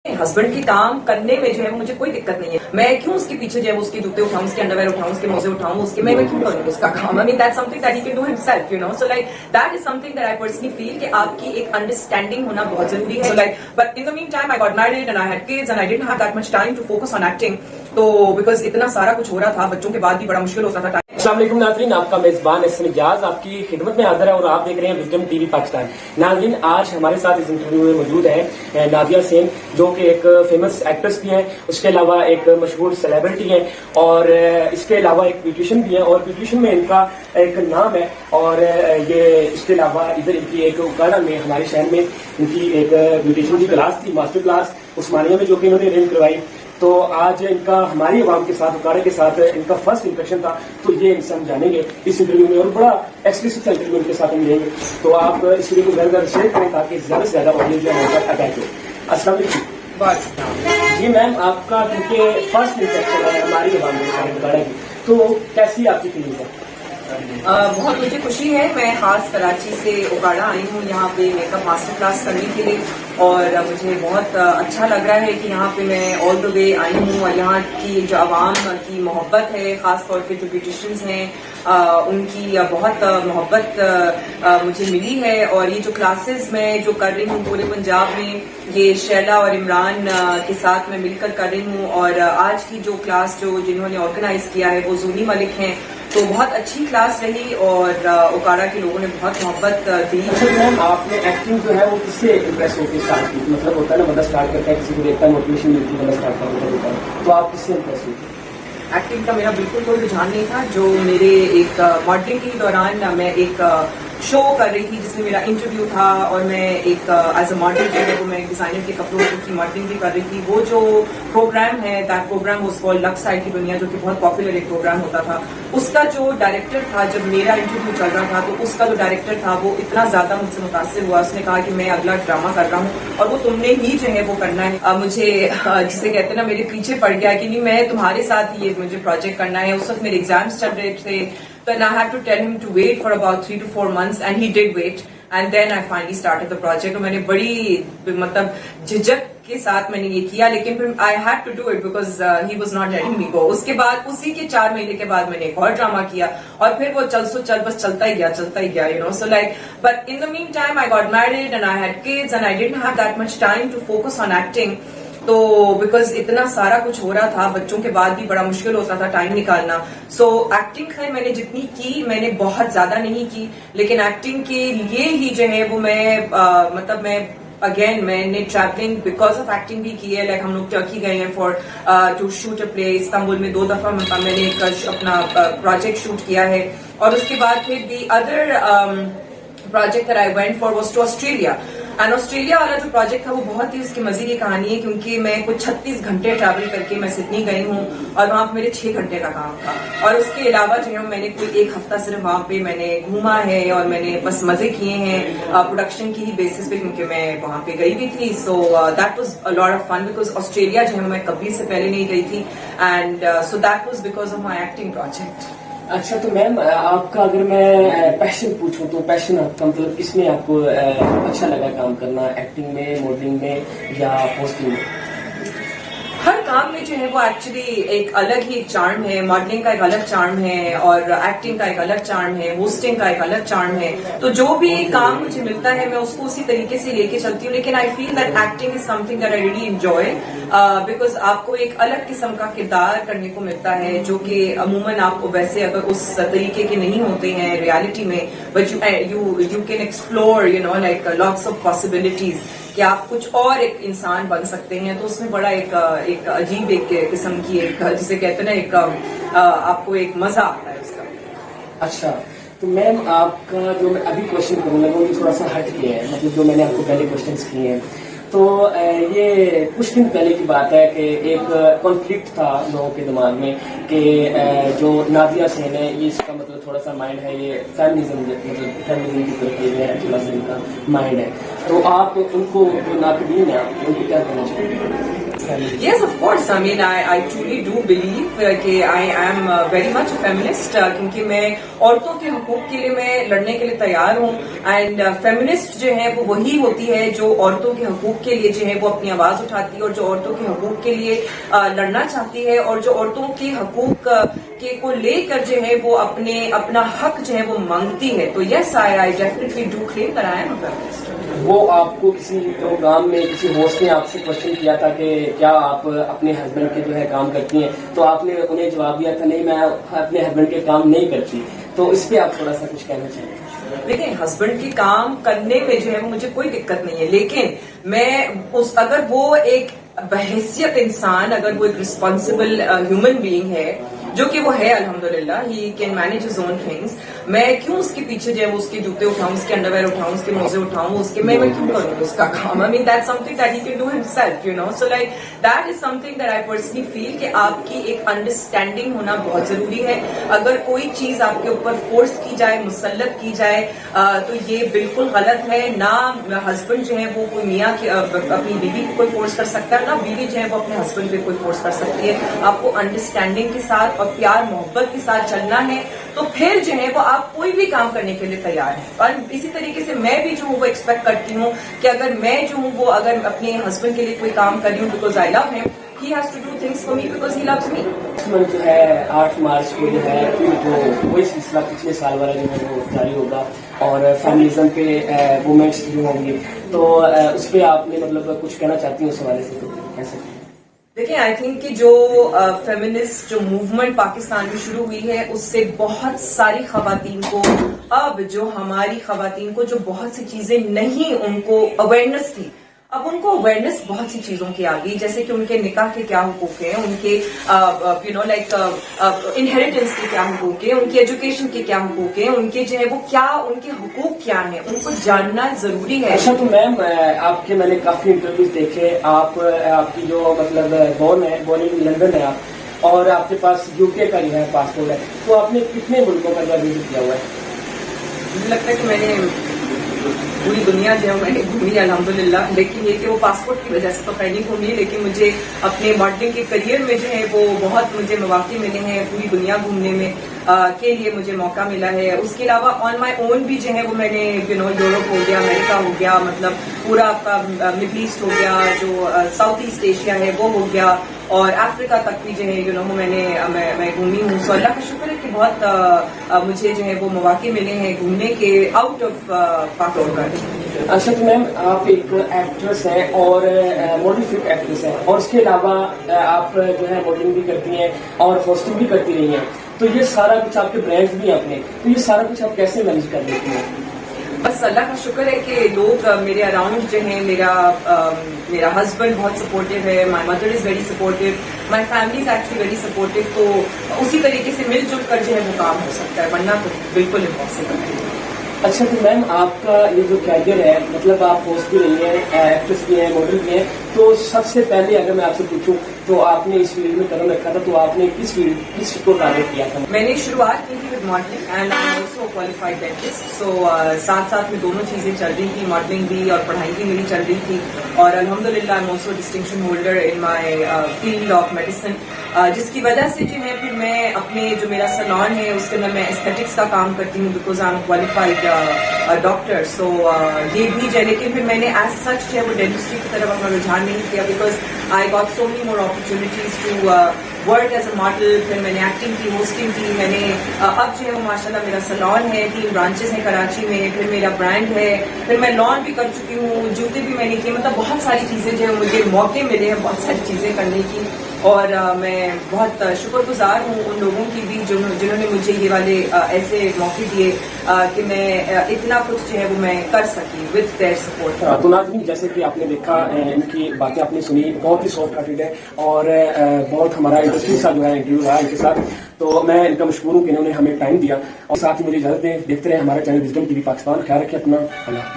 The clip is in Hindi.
हस्बैंड की काम करने में जो है मुझे कोई दिक्कत नहीं है। मैं क्यों उसके पीछे जो है उसके जूते उठाऊं, उसके अंडरवेयर उठाऊं, उसके मोजे उठाऊं, उसके मैं क्यों करूं उसका काम। I mean that's something that he can do himself, you know. So like that is something that I personally feel कि आपकी एक अंडरस्टैंडिंग होना बहुत जरूरी है। So like but in the meantime I got married and I had kids and I didn't have that much time to focus on acting. तो बिकॉज इतना सारा कुछ हो रहा था, बच्चों के बाद भी बड़ा मुश्किल होता था। अस्सलाम वालेकुम नाज़रीन, आपका मेजबान एहसन इजाज आपकी खिदमत में हाजिर है और आप देख रहे हैं विजडम टीवी पाकिस्तान। नाज़रीन, आज हमारे साथ इस इंटरव्यू में मौजूद है नादिया सेन, जो कि एक फेमस एक्ट्रेस भी हैं, उसके अलावा एक मशहूर सेलिब्रिटी हैं और इसके अलावा एक ब्यूटिशियन भी है और ब्यूटिशियन में इनका एक नाम है। और ये इसके अलावा इधर इनकी एक उकाड़ा में हमारे शहर में इनकी एक ब्यूटिशियन की क्लास थी, मास्टर क्लास उस्मानिया में, जो कि इन्होंने अरेंज करवाई। तो आज इनका हमारी आवाम के साथ, उकाड़े के साथ इनका फर्स्ट इंप्रेशन था, तो ये इनसे हम जानेंगे इस इंटरव्यू में और बड़ा एक्सक्लूसिव इंटरव्यू इनके साथ हम मिलेंगे। तो आप इस वीडियो को ज्यादा शेयर करें ताकि ज्यादा से ज्यादा ऑडियंस जो है हमारे साथ अटैच हो। अस्सलाम वालेकुम। जी मैम, आपका क्योंकि फर्स्ट इंप्रेशन है हमारी आवाम के साथ उकाड़े की, तो कैसी आपकी फीलिंग है? बहुत मुझे खुशी है। मैं खास कराची से उकाड़ा आई हूँ यहाँ पे मेकअप मास्टर क्लास करने के लिए और मुझे बहुत अच्छा लग रहा है कि यहाँ पे मैं ऑल द वे आई हूँ और यहाँ की जो आवाम की मोहब्बत है, खास तौर पे जो ब्यूटिशियंस हैं उनकी बहुत मोहब्बत मुझे मिली है। और ये जो क्लासेस मैं जो कर रही हूँ पूरे पंजाब में, ये शैला और इमरान के साथ मैं मिलकर कर रही हूँ। और आज की जो क्लास जो जिन्होंने ऑर्गेनाइज किया है वो जूनी मलिक हैं, तो बहुत अच्छी क्लास रही और उकाड़ा के लोगों ने बहुत मोहब्बत दी। अच्छा मैम, आपने एक्टिंग जो है वो किससे इम्प्रेस होकर स्टार्ट की? मतलब होता है ना, बंदा स्टार्ट करता है, किसी को देखता है, मोटिवेशन मिलती है, बंदा स्टार्ट करता है, तो आप किससे इम्प्रेस हुई थी? एक्टिंग का मेरा बिल्कुल कोई रुझान नहीं था। जो मेरे एक मॉडलिंग के दौरान मैं एक शो कर रही थी जिसमें मेरा इंटरव्यू था और मैं एक एज अ मॉडल जो है वो मैं डिजाइनर के कपड़ों की मॉडलिंग भी कर रही थी। वो जो प्रोग्राम है, that program was called Lux side की दुनिया, जो कि बहुत पॉपुलर एक प्रोग्राम होता था। उसका जो डायरेक्टर था, जब मेरा इंटरव्यू चल रहा था तो उसका जो डायरेक्टर था वो इतना ज्यादा मुझसे मुतासिर हुआ, उसने कहा कि मैं अगला ड्रामा कर रहा हूँ और वो तुमने ही जो है वो करना है। मुझे जिसे कहते हैं ना, मेरे पीछे पड़ गया कि नहीं, मैं तुम्हारे साथ ये मुझे प्रोजेक्ट करना है। उस वक्त मेरे एग्जाम्स चल रहे थे, then I had to tell him to wait for about 3 to 4 months and he did wait and then I finally started the project। और मैंने बड़ी मतलब झिझक के साथ मैंने ये किया, लेकिन फिर I had to do it because he was not letting me go। उसके बाद उसी के 4 महीने के बाद मैंने एक और ड्रामा किया और फिर वो बस चलता ही गया, you know। So like, but in the meantime I got married and I had kids and I didn't have that much time to focus on acting। तो बिकॉज इतना सारा कुछ हो रहा था, बच्चों के बाद भी बड़ा मुश्किल होता था टाइम निकालना। सो एक्टिंग खैर मैंने जितनी की, मैंने बहुत ज्यादा नहीं की, लेकिन एक्टिंग के लिए ही जो है वो मैंने ट्रैवलिंग बिकॉज ऑफ एक्टिंग भी की है। लाइक हम लोग टर्की गए हैं for to shoot a play. Istanbul में 2 दफा मैंने एक अपना प्रोजेक्ट शूट किया है और उसके बाद फिर the other project that I went for was to Australia. And Australia वाला जो प्रोजेक्ट था वो बहुत ही उसकी मजे की कहानी है, क्योंकि मैं कुछ 36 घंटे ट्रैवल करके मैं सिडनी गई हूँ और वहां पे मेरे 6 घंटे का काम था। और उसके अलावा जो है मैंने कोई 1 हफ्ता सिर्फ वहां पे मैंने घूमा है और मैंने बस मजे किए हैं प्रोडक्शन की ही बेसिस पे, क्योंकि मैं वहां पे गई भी थी। So that was a lot of fun because Australia जो है मैं कभी से पहले नहीं गई थी and so that was because of my acting project. अच्छा, तो मैम आपका अगर मैं पैशन पूछूं तो पैशन आपका मतलब किसमें आपको अच्छा लगा काम करना? एक्टिंग में, मॉडलिंग में या पोस्टिंग में? हर काम में जो है वो एक्चुअली एक अलग ही चार्म है। मॉडलिंग का एक अलग चार्म है और एक्टिंग का एक अलग चार्म है, होस्टिंग का एक अलग चार्म है। तो जो भी काम मुझे मिलता है मैं उसको उसी तरीके से लेके चलती हूँ। लेकिन I feel that acting is something that I really enjoy because आपको एक अलग किस्म का किरदार करने को मिलता है, जो कि अमूमन आप वैसे अगर उस तरीके के नहीं होते हैं रियलिटी में, but you can explore you know like lots of possibilities कि आप कुछ और एक इंसान बन सकते हैं। तो उसमें बड़ा एक अजीब एक किस्म की एक जिसे कहते हैं ना एक आपको एक मजा आता है उसका। अच्छा, तो मैम आपका जो मैं अभी क्वेश्चन करूंगा वो भी थोड़ा सा हट के है, मतलब जो मैंने आपको पहले क्वेश्चंस किए हैं। तो ये कुछ दिन पहले की बात है कि एक कॉन्फ्लिक्ट था लोगों के दिमाग में कि जो नादिया सेन है, ये इसका मतलब थोड़ा सा माइंड है, ये फेमिनिज्म की तरफ ये है, थोड़ा सा इनका माइंड है। तो आप उनको जो नाकदीन है उनको क्या कहना चाहिए? Yes, of course. I mean, I truly do believe कि I am very much a feminist क्योंकि मैं औरतों के हकूक के लिए मैं लड़ने के लिए तैयार हूँ एंड फेमिनिस्ट जो है वो वही होती है जो औरतों के हकूक के लिए जो है वो अपनी आवाज उठाती है और जो औरतों के हकूक के लिए लड़ना चाहती है और जो औरतों के हकूक के को लेकर जो है वो अपना हक जो है वो मांगती है। तो yes, I definitely do claim that I am a feminist. वो आपको किसी प्रोग्राम में किसी होस्ट ने आपसे क्वेश्चन किया था कि क्या आप अपने हस्बैंड के जो है काम करती हैं, तो आपने उन्हें जवाब दिया था नहीं, मैं अपने हस्बैंड के काम नहीं करती। तो इस पे आप थोड़ा सा कुछ कहना चाहेंगे? देखिए, हस्बैंड की काम करने में जो है वो मुझे कोई दिक्कत नहीं है, लेकिन मैं अगर वो एक बहैसियत इंसान, अगर वो एक रिस्पॉन्सिबल ह्यूमन बीइंग है जो कि वो है, अल्हम्दुलिल्लाह, he can manage his own things, मैं क्यों उसके पीछे जो है वो उसके जूते उठाऊं, उसके अंडरवेयर उठाऊं, उसके मोजे उठाऊं, उसके मैं क्यों करूं उसका काम? I mean that's something that he can do himself, you know. So like that is something that I personally feel कि आपकी एक अंडरस्टैंडिंग होना बहुत जरूरी है। अगर कोई चीज आपके ऊपर फोर्स की जाए, मुसल्लत की जाए, तो ये बिल्कुल गलत है। ना हस्बैंड जो है वो कोई मियाँ अपनी बीवी को कोई फोर्स कर सकता है, ना बीवी जो है वो अपने हस्बैंड पे कोई फोर्स कर सकती है। आपको अंडरस्टैंडिंग के साथ और प्यार मोहब्बत के साथ चलना है, तो फिर जो है वो आप कोई भी काम करने के लिए तैयार हैं। और इसी तरीके से मैं भी जो हूँ वो एक्सपेक्ट करती हूँ कि अगर मैं जो हूँ वो अगर अपने हस्बैंड के लिए कोई काम कर रही हूँ because I love him, he has to do things for me because he loves me. जो है 8 मार्च को जो है फिर वो वही सिलसिला पिछले साल वाला जो है वो जारी होगा और फेमिनिज्म पे वुमेन्स जो होंगी, तो उस पर आपने मतलब कुछ कहना चाहती हूँ उस हवाले से, तो कैसे? देखिए, आई थिंक कि जो फेमिनिस्ट जो मूवमेंट पाकिस्तान में शुरू हुई है उससे बहुत सारी खवातीन को, अब जो हमारी खवातीन को जो बहुत सी चीजें नहीं उनको अवेयरनेस थी, अब उनको अवेयरनेस बहुत सी चीजों की आ गई, जैसे कि उनके निकाह के क्या हुकूक हैं, उनके यू नो लाइक इनहेरिटेंस के क्या हुकूक हैं, उनकी एजुकेशन के क्या हुकूक हैं, उनके जो है वो क्या उनके हुकूक क्या हैं, उनको जानना जरूरी है। अच्छा, तो मैम आपके मैंने काफी इंटरव्यूज देखे, आपकी जो मतलब बॉर्न इन लंदन है आप, और आपके पास यूके का जो है पासपोर्ट है, तो आपने कितने मुल्कों का विजिट किया हुआ है? मुझे लगता है कि मैंने पूरी दुनिया जो है मैंने घूमी है, अल्हम्दुलिल्लाह। लेकिन ये कि वो पासपोर्ट की वजह से तो खैर नहीं घूमी, लेकिन मुझे अपने मॉडलिंग के करियर में जो है वो बहुत मुझे मौके मिले हैं पूरी दुनिया घूमने में के लिए मुझे मौका मिला है। उसके अलावा ऑन माई ओन भी जो है वो मैंने यू नो यूरोप हो गया, अमेरिका हो गया, मतलब पूरा आपका मिडल ईस्ट हो गया, जो साउथ ईस्ट एशिया है वो हो गया, और अफ्रीका तक भी जो है यू नो मैं घूमी हूँ। सो अल्लाह का शुक्र है कि बहुत मुझे जो है वो मौके मिले हैं घूमने के आउट ऑफ पाकिस्तान। अच्छा, तो मैम आप एक एक्ट्रेस हैं और मॉडल फिट एक्ट्रेस हैं, और उसके अलावा आप जो है मॉडलिंग भी करती हैं और होस्टिंग भी करती रही हैं, तो ये सारा कुछ आपके ब्रांड्स भी हैं अपने, तो ये सारा कुछ आप कैसे मैनेज कर लेती हैं? बस अल्लाह का शुक्र है कि लोग मेरे अराउंड जो है, मेरा हस्बैंड बहुत सपोर्टिव है, my mother is very supportive, my family is actually very supportive. तो उसी तरीके से मिलजुल कर जो है वो काम हो सकता है, वरना तो बिल्कुल इम्पॉसिबल है। अच्छा, तो मैम आपका ये जो कैरियर है, मतलब आप होस्ट भी रही हैं, एक्ट्रेस भी हैं, मॉडल भी हैं, तो सबसे पहले अगर मैं आपसे पूछूं तो आपने इस फील्ड में कदम रखा था, तो आपने किस को टारगेट किया था? मैंने शुरुआत की थी with modelling and I am also qualified dentist. So साथ साथ में दोनों चीजें चल रही थी, मॉडलिंग भी और पढ़ाई भी मेरी चल रही थी, और अल्हम्दुलिल्लाह आई am also distinction holder in my field of medicine, जिसकी वजह से जो है फिर मैं अपने जो मेरा सैलून है उसके अंदर मैं एस्थेटिक्स का काम करती हूँ because I am qualified doctor. So ये भी जो है, लेकिन फिर मैंने एज सच जो है वो डेंटिस्ट्री की तरफ अपना रुझान नहीं किया because I got so many more opportunities to work as a model. फिर मैंने एक्टिंग की, होस्टिंग की, मैंने अब जो है वो माशाल्लाह मेरा सैलून है, 3 ब्रांचेस हैं कराची में, फिर मेरा ब्रांड है, फिर मैं लॉन भी कर चुकी हूँ, जूते भी मैंने किए, मतलब बहुत सारी चीजें जो है मुझे मौके मिले हैं बहुत सारी चीजें करने की, और मैं बहुत शुक्रगुजार हूँ उन लोगों की भी जिन्होंने मुझे ये वाले ऐसे मौके दिए कि मैं इतना कुछ जो है वो मैं कर सकी विद देयर सपोर्ट। तो नाज़रीन, जैसे कि आपने देखा, इनकी बातें आपने सुनी, बहुत ही सॉफ्ट हार्टेड है और बहुत हमारा इंटरेस्टिंग सा जो है इंटरव्यू रहा इनके साथ, तो मैं इनका मशहूर हूँ कि इन्होंने हमें टाइम दिया, और साथ ही मुझे इजाजत दें। देखते रहे हमारा चैनल विजडम टीवी पाकिस्तान। ख्याल रखें अपना, अल्लाह हाफ़िज़।